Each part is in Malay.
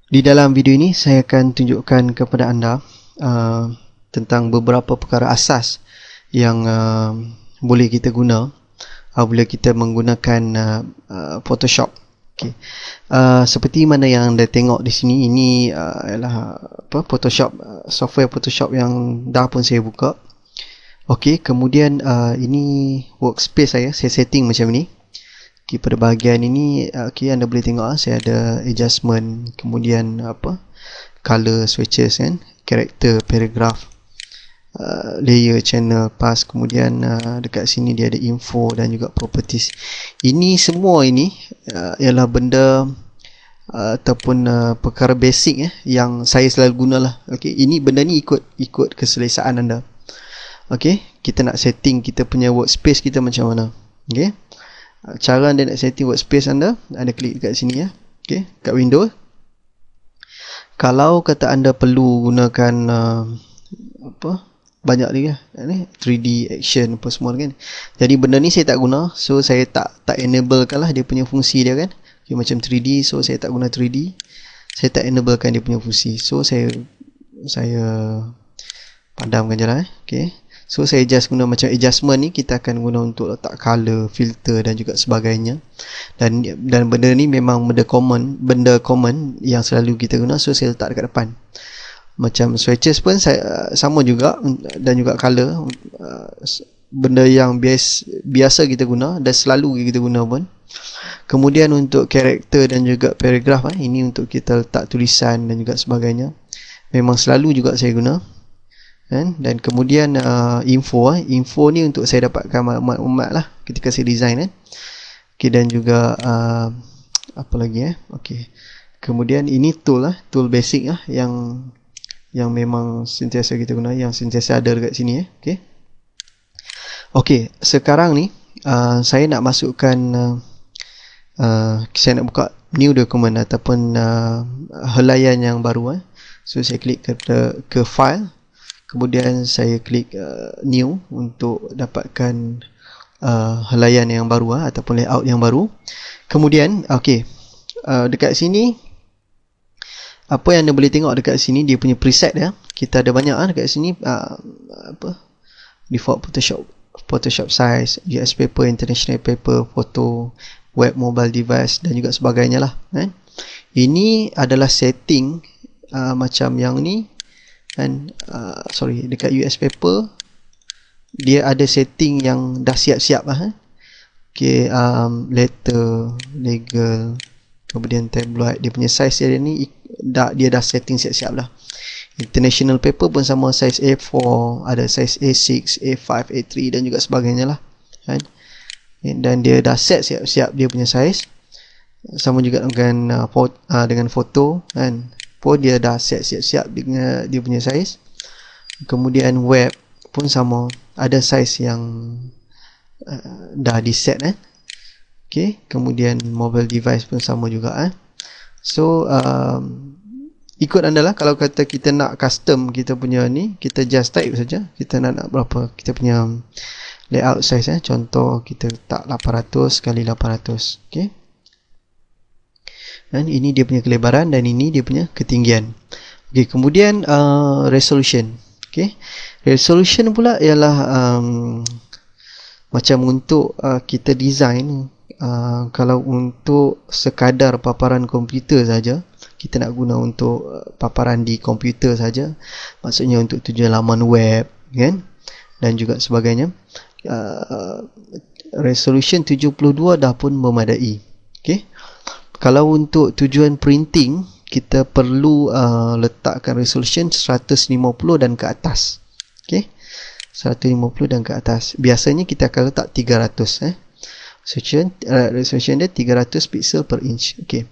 Di dalam video ini saya akan tunjukkan kepada anda tentang beberapa perkara asas yang boleh kita guna bila kita menggunakan Photoshop. Okay. Seperti mana yang anda tengok di sini, ini ialah Photoshop, software Photoshop yang dah pun saya buka. Okey, kemudian ini workspace saya setting macam ni. Okay, pada bahagian ini anda boleh tengok saya ada adjustment, kemudian color switches kan, character, paragraph, layer, channel, pass, kemudian dekat sini dia ada info dan juga properties. Ini semua ini ialah benda ataupun perkara basic yang saya selalu gunalah. Okey, ini benda ni ikut keselesaan anda. Okey, kita nak setting kita punya workspace kita macam mana. Okey, cara anda nak setting workspace anda klik kat sini okey, kat window. Kalau kata anda perlu gunakan banyak lagi ni 3D action apa semua kan. Jadi benda ni saya tak guna, so saya tak enable kan lah dia punya fungsi dia kan. Okay, macam 3D, so saya tak guna 3D. Saya tak enable kan dia punya fungsi. So saya padamkan je lah okey. So saya just guna macam adjustment ni, kita akan guna untuk letak color, filter dan juga sebagainya. Dan benda ni memang benda common yang selalu kita guna, so saya letak dekat depan. Macam switches pun sama juga, dan juga color, benda yang biasa kita guna dan selalu kita guna pun. Kemudian untuk karakter dan juga paragraph, ini untuk kita letak tulisan dan juga sebagainya, memang selalu juga saya guna. Dan kemudian info ni untuk saya dapatkan maklumat lah ketika saya design okay, dan juga apa lagi okay. Kemudian ini tool basic yang memang sentiasa kita guna, yang sentiasa ada dekat sini okay. Okay, sekarang ni saya nak masukkan saya nak buka new document ataupun helaian yang baru so saya klik ke file. Kemudian saya klik new untuk dapatkan helaian yang baru ataupun layout yang baru. Kemudian okey, dekat sini apa yang anda boleh tengok dekat sini, dia punya preset kita ada banyak dekat sini, default Photoshop size, US paper, international paper, photo, web, mobile device dan juga sebagainya lah Ini adalah setting macam yang ni. Dan dekat US paper dia ada setting yang dah siap-siap okay, letter, legal, kemudian tabloid, dia punya size dia ni dia dah setting siap-siap dah. International paper pun sama, size A4, ada size A6, A5, A3 dan juga sebagainya lah dan dia dah set siap-siap dia punya size. Sama juga dengan foto pun dia dah set siap-siap dengan dia punya size. Kemudian web pun sama, ada size yang dah di set okay. Kemudian mobile device pun sama juga so ikut anda lah. Kalau kata kita nak custom kita punya ni, kita just type saja kita nak berapa kita punya layout size contoh kita letak 800 kali 800 okay. Dan ini dia punya kelebaran dan ini dia punya ketinggian. Okey, kemudian resolution. Okey. Resolution pula ialah macam untuk kita design, kalau untuk sekadar paparan komputer saja, kita nak guna untuk paparan di komputer saja, maksudnya untuk tujuan laman web kan dan juga sebagainya, resolution 72 dah pun memadai. Okey. Kalau untuk tujuan printing, kita perlu letakkan resolution 150 dan ke atas. Okey. 150 dan ke atas. Biasanya kita akan letak 300 resolution dia 300 pixel per inch. Okey.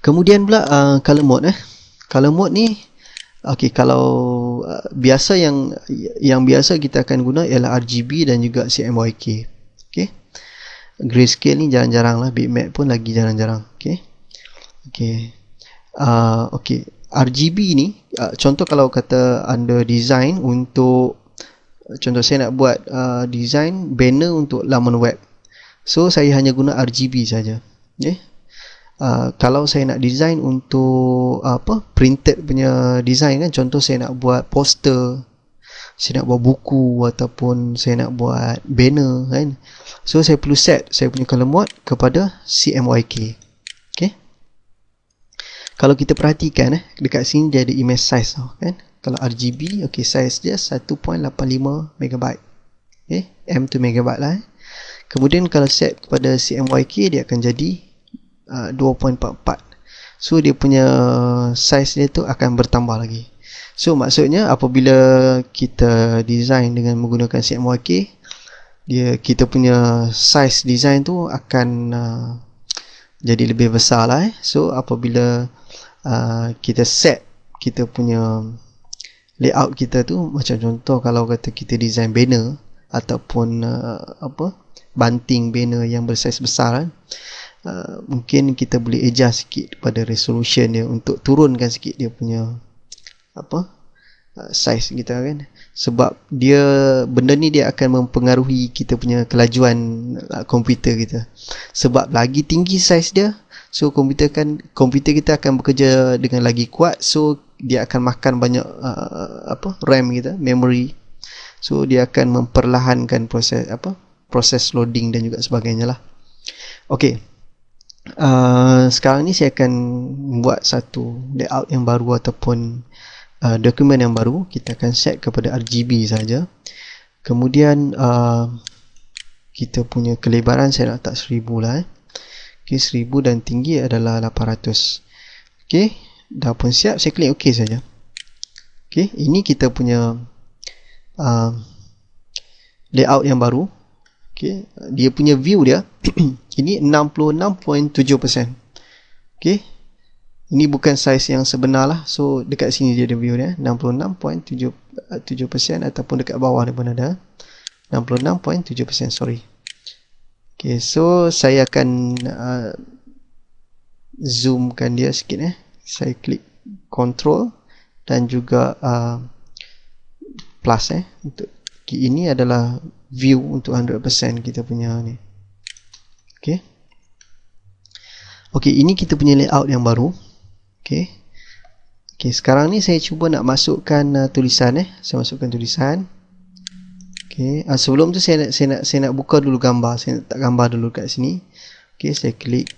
Kemudian pula color mode Color mode ni okey, kalau biasa yang biasa kita akan guna ialah RGB dan juga CMYK. Okey. Grayscale ni jarang-jarang lah, bitmap pun lagi jarang-jarang. Okey. Okey, RGB ni contoh kalau kata anda design untuk, contoh saya nak buat design banner untuk laman web, so saya hanya guna RGB saja. Okay. Kalau saya nak design untuk printed punya design kan, contoh saya nak buat poster, saya nak buat buku, ataupun saya nak buat banner kan, so saya perlu set saya punya color mode kepada CMYK. Okay, kalau kita perhatikan dekat sini dia ada image size kan. Kalau RGB, okay, size dia 1.85 MB. Okay, M tu megabyte lah. Kemudian kalau set kepada CMYK, dia akan jadi 2.44. So dia punya size dia tu akan bertambah lagi. So maksudnya apabila kita design dengan menggunakan CMYK, kita punya size design tu akan jadi lebih besar lah. So apabila kita set kita punya layout kita tu, macam contoh kalau kata kita design banner ataupun banting banner yang bersaiz besar kan, mungkin kita boleh adjust sikit pada resolution dia untuk turunkan sikit dia punya size kita kan. Sebab benda ni dia akan mempengaruhi kita punya kelajuan komputer kita. Sebab lagi tinggi size dia, so komputer kita akan bekerja dengan lagi kuat, so dia akan makan banyak RAM kita, memory. So dia akan memperlahankan proses loading dan juga sebagainya lah. Okey. Sekarang ni saya akan buat satu layout yang baru ataupun dokumen yang baru. Kita akan set kepada RGB saja. Kemudian kita punya kelebaran saya nak letak 1000 lah. Okay, 1000 dan tinggi adalah 800. Okay, dah pun siap, saya klik OK saja. Okay, ini kita punya layout yang baru. Okay, dia punya view dia ini 66.7%. Okay, ini bukan size yang sebenar lah. So dekat sini dia ada view dia 66.7% ataupun dekat bawah dia pun ada 66.7%, sorry. Okay, so saya akan zoomkan dia sikit. Saya klik control dan juga plus untuk ini adalah view untuk 100% kita punya ni. Okay. Okay, ini kita punya layout yang baru. Okay. Okay, sekarang ni saya cuba nak masukkan tulisan. Saya masukkan tulisan. Okay. Sebelum tu saya nak buka dulu gambar. Saya nak letak gambar dulu kat sini. Okay, saya klik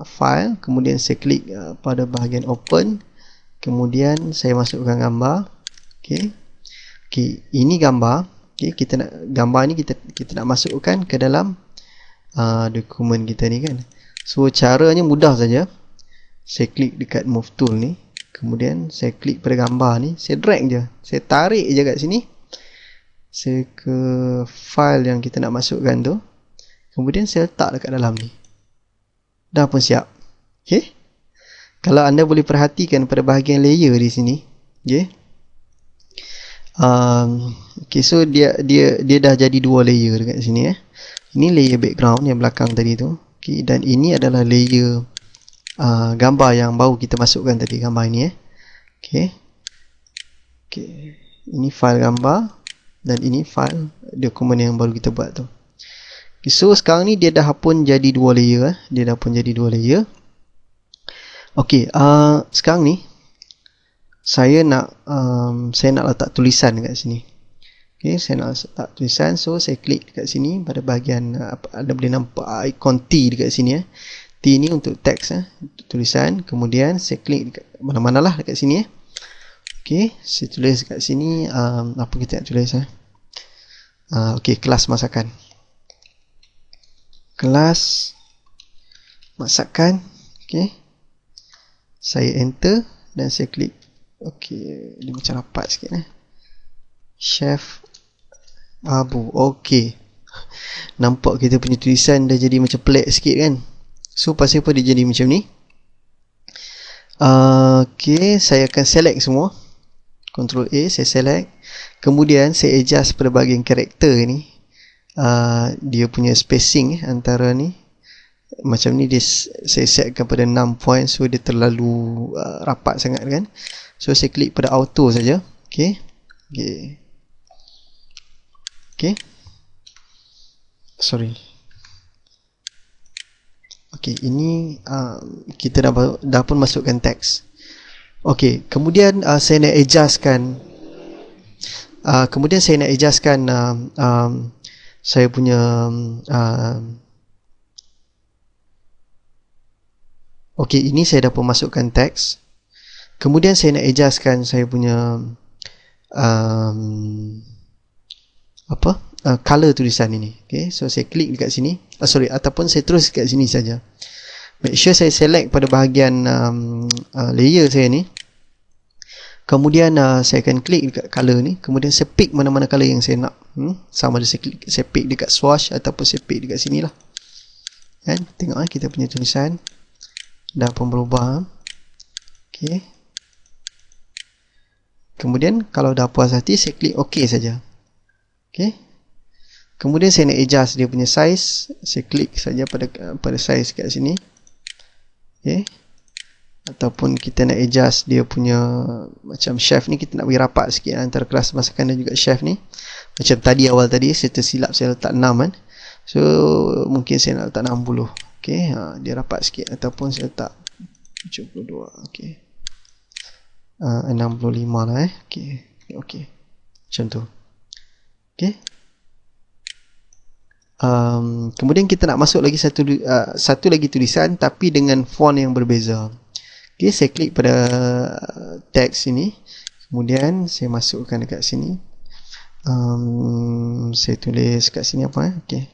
file, kemudian saya klik pada bahagian open. Kemudian saya masukkan gambar. Okay. Okay, ini gambar. Okay, gambar ni kita nak masukkan ke dalam dokumen kita ni kan. So caranya mudah saja. Saya klik dekat move tool ni, kemudian saya klik pada gambar ni, saya drag je, saya tarik je kat sini, saya ke file yang kita nak masukkan tu, kemudian saya letak dekat dalam ni. Dah pun siap. Okay, kalau anda boleh perhatikan pada bahagian layer di sini. Okay. Okay, so dia dah jadi dua layer dekat sini. Ini layer background yang belakang tadi tu. Okay, dan ini adalah layer gambar yang baru kita masukkan tadi, gambar ini. Okay. Okay, ini file gambar dan ini file dokumen yang baru kita buat tu. Okay, so sekarang ni dia dah pun jadi dua layer. Dia dah pun jadi dua layer. Okay, sekarang ni saya nak letak tulisan dekat sini. Okay, saya nak letak tulisan. So saya klik dekat sini pada bahagian anda boleh nampak ikon T dekat sini. T ni untuk teks, untuk tulisan. Kemudian saya klik dekat mana-mana lah dekat sini. Okay, saya tulis dekat sini apa kita nak tulis. Okay, kelas masakan. Kelas masakan. Okay, saya enter dan saya klik. Okay, dia macam rapat sikit. Chef Abu. Okay, nampak kita punya tulisan dah jadi macam pelik sikit kan. So pasal apa dia jadi macam ni? Okay, saya akan select semua. Ctrl A, saya select. Kemudian saya adjust pada bahagian karakter ni. Dia punya spacing antara ni. Macam ni saya setkan pada 6 point. So dia terlalu rapat sangat kan. So saya klik pada auto saja. Okay. Okay. Okay. Sorry. Okey, ini kita dah pun masukkan teks. Okey, kemudian saya nak adjustkan saya punya okey, ini saya dah pun masukkan teks. Kemudian saya nak adjustkan saya punya color tulisan ini. Okay, so saya klik dekat sini. Ataupun saya terus dekat sini saja. Make sure saya select pada bahagian layer saya ni. Kemudian saya akan klik dekat color ni. Kemudian saya pick mana-mana color yang saya nak. Sama ada saya pick dekat swatch ataupun saya pick dekat sini lah. Kan? Tengok kita punya tulisan dah pun berubah. Okay. Kemudian kalau dah puas hati, saya klik OK saja. Okay. Kemudian saya nak adjust dia punya size. Saya klik saja pada size kat sini. Okay. Ataupun kita nak adjust dia punya macam chef ni, kita nak bagi rapat sikit antara kelas masakan dan juga chef ni. Macam tadi awal tadi saya tersilap, saya letak 6 kan. So mungkin saya nak letak 60. Okay. Dia rapat sikit. Ataupun saya letak 72. Okay. 65 lah Okay. Okay. Macam tu. Okay. Kemudian kita nak masuk lagi satu lagi tulisan tapi dengan font yang berbeza. Okay, saya klik pada teks ini. Kemudian saya masukkan dekat sini. Saya tulis kat sini apa Okay.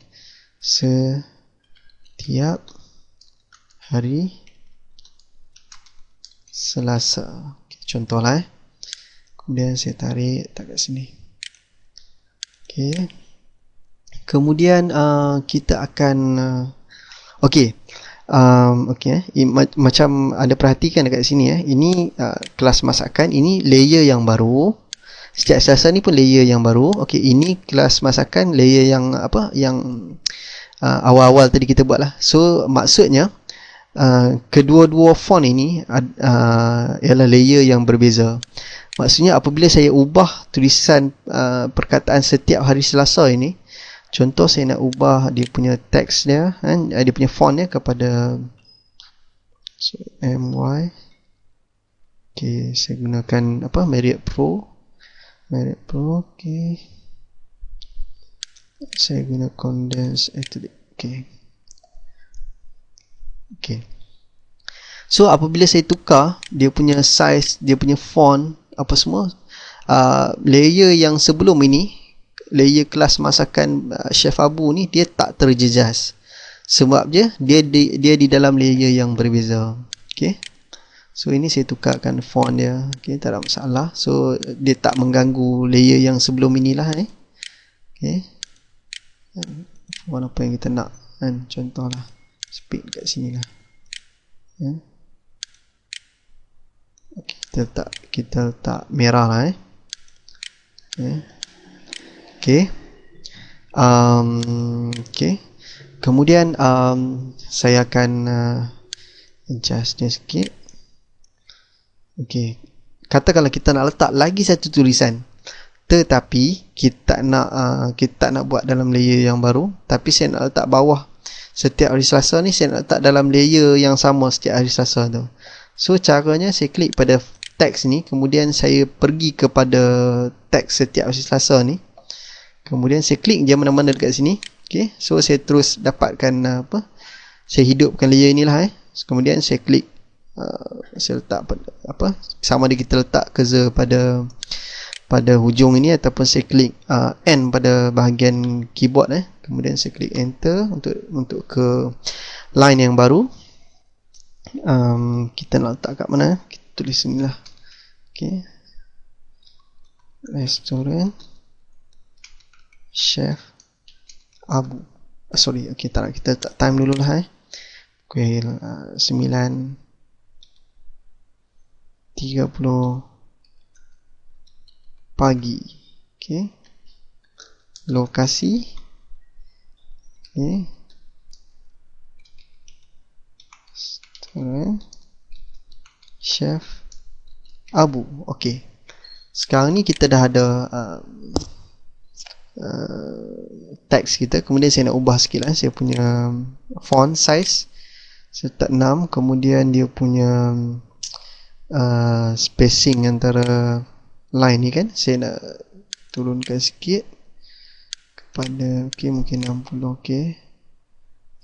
Setiap hari Selasa. Okay, contohlah Kemudian saya tarik kat sini. Okay. Kemudian kita akan macam anda perhatikan dekat sini ini kelas masakan, ini layer yang baru. Setiap Selasa ni pun layer yang baru. Okey, ini kelas masakan layer yang awal-awal tadi kita buat lah. So maksudnya kedua-dua font ini ialah layer yang berbeza. Maksudnya apabila saya ubah tulisan perkataan setiap hari Selasa ini, contoh saya nak ubah dia punya teks dia dia punya font dia kepada MY. Okay, saya gunakan Marriott Pro. Okay, saya guna condense italic. Okay. So apabila saya tukar dia punya size, dia punya font apa semua, layer yang sebelum ini, layer kelas masakan Chef Abu ni, dia tak terjejas. Sebab dia di dalam layer yang berbeza. Okay. So ini saya tukarkan font dia. Okay, tak ada masalah. So dia tak mengganggu layer yang sebelum inilah. Okay. Font apa yang kita nak kan? Contohlah speak kat sini lah. Okay, kita letak merah lah. Okay. Okay. Kemudian saya akan adjust dia sikit. Okay. Katakanlah kita nak letak lagi satu tulisan, tetapi kita nak buat dalam layer yang baru, tapi saya nak letak bawah setiap hari Selasa ni, saya nak letak dalam layer yang sama setiap hari Selasa tu. So caranya saya klik pada teks ni, kemudian saya pergi kepada teks setiap hari Selasa ni. Kemudian saya klik je mana-mana dekat sini. Okay. So saya terus dapatkan saya hidupkan layer ni lah. Kemudian saya klik, saya letak sama ada kita letak cursor pada hujung ini ataupun saya klik N pada bahagian keyboard. Kemudian saya klik enter untuk ke line yang baru. Kita nak letak kat mana? Kita tulis sini lah. Okay. Restoran Chef Abu. Okay, tak nak, kita letak time dulu lah. Pukul 9.30 pagi. Okay. Lokasi. Okay. Chef Abu. Okay. Sekarang ni kita dah ada teks kita. Kemudian saya nak ubah sikit lah saya punya font size. Saya letak 6, kemudian dia punya spacing antara line ni kan, saya nak turunkan sikit kepada mungkin 60,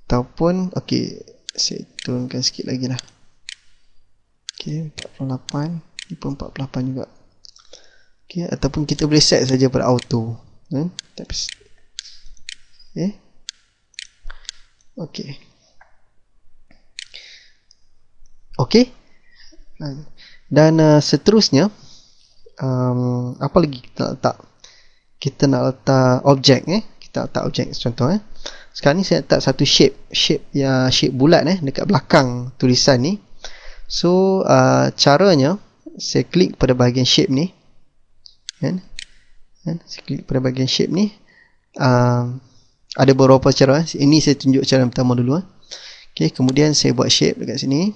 ataupun saya turunkan sikit lagi lah, 48, ni pun 48 juga, ataupun kita boleh set saja pada auto kan. Dan seterusnya apa lagi kita nak letak? Kita nak letak objek kita letak objek contoh sekarang ni saya letak satu shape bulat dekat belakang tulisan ni. So caranya saya klik pada bahagian shape ni kan, saya klik pada bahagian shape ni. Ada beberapa cara ini saya tunjuk cara yang pertama dulu kemudian saya buat shape dekat sini.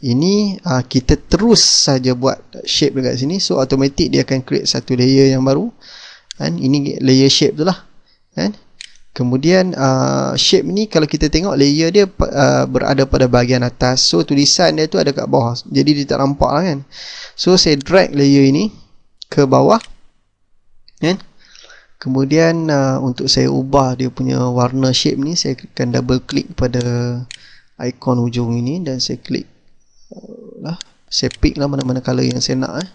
Ini kita terus saja buat shape dekat sini, so automatic dia akan create satu layer yang baru kan. Ini layer shape tu lah kan. Kemudian shape ni kalau kita tengok layer dia berada pada bahagian atas, so tulisan dia tu ada kat bawah, jadi dia tak nampak lah kan. So saya drag layer ini ke bawah kan. Kemudian untuk saya ubah dia punya warna shape ni, saya akan double click pada ikon hujung ini dan saya klik saya pick lah mana-mana color yang saya nak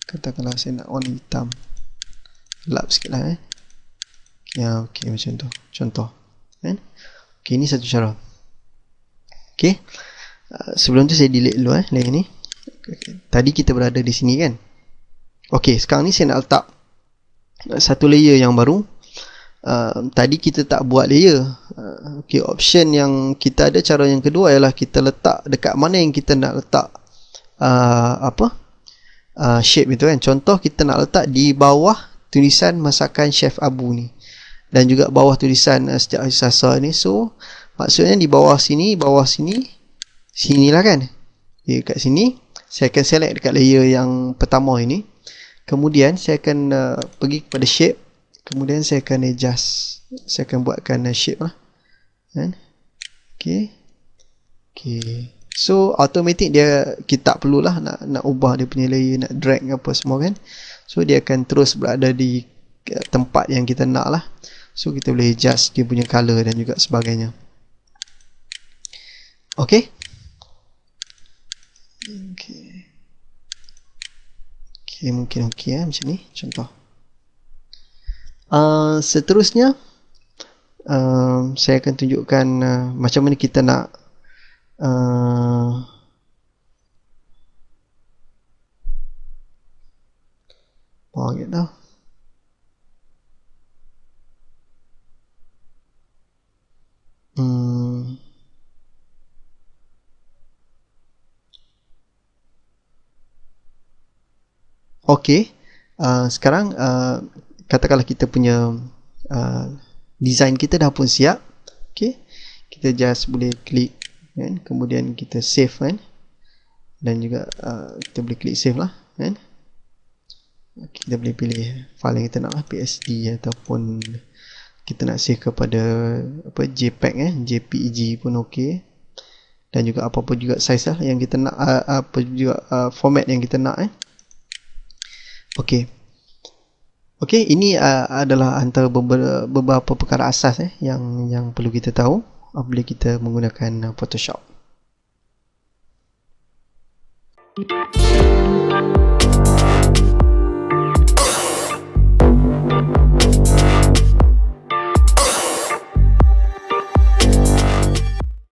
katakanlah saya nak warna hitam, gelap sikit lah macam tu contoh kan. Ini satu cara. Sebelum tu saya delete dulu layer ni. Tadi kita berada di sini kan. Sekarang ni saya nak letak satu layer yang baru. Tadi kita tak buat layer. Option yang kita ada, cara yang kedua ialah kita letak dekat mana yang kita nak letak shape itu kan. Contoh kita nak letak di bawah tulisan masakan Chef Abu ni, dan juga bawah tulisan sejak hari Selasa ni. So maksudnya di bawah sini, sinilah kan. Kat sini saya akan select dekat layer yang pertama ini. Kemudian saya akan pergi kepada shape. Kemudian saya akan adjust. Saya akan buatkan shape lah kan. So automatic dia, kita tak perlulah nak ubah dia punya layer, nak drag apa semua kan. So dia akan terus berada di tempat yang kita nak lah. So kita boleh adjust dia punya color dan juga sebagainya. Mungkin macam ni contoh. Seterusnya saya akan tunjukkan macam mana kita nak gitu. Sekarang katakanlah kita punya design kita dah pun siap. Kita just boleh klik kan, kemudian kita save kan, dan juga kita boleh klik save lah kan. Kita boleh pilih file yang kita nak lah, PSD ataupun kita nak save kepada JPEG JPEG pun dan juga apa-apa juga size lah yang kita nak, apa juga format yang kita nak ini adalah antara beberapa perkara asas yang perlu kita tahu apabila kita menggunakan Photoshop.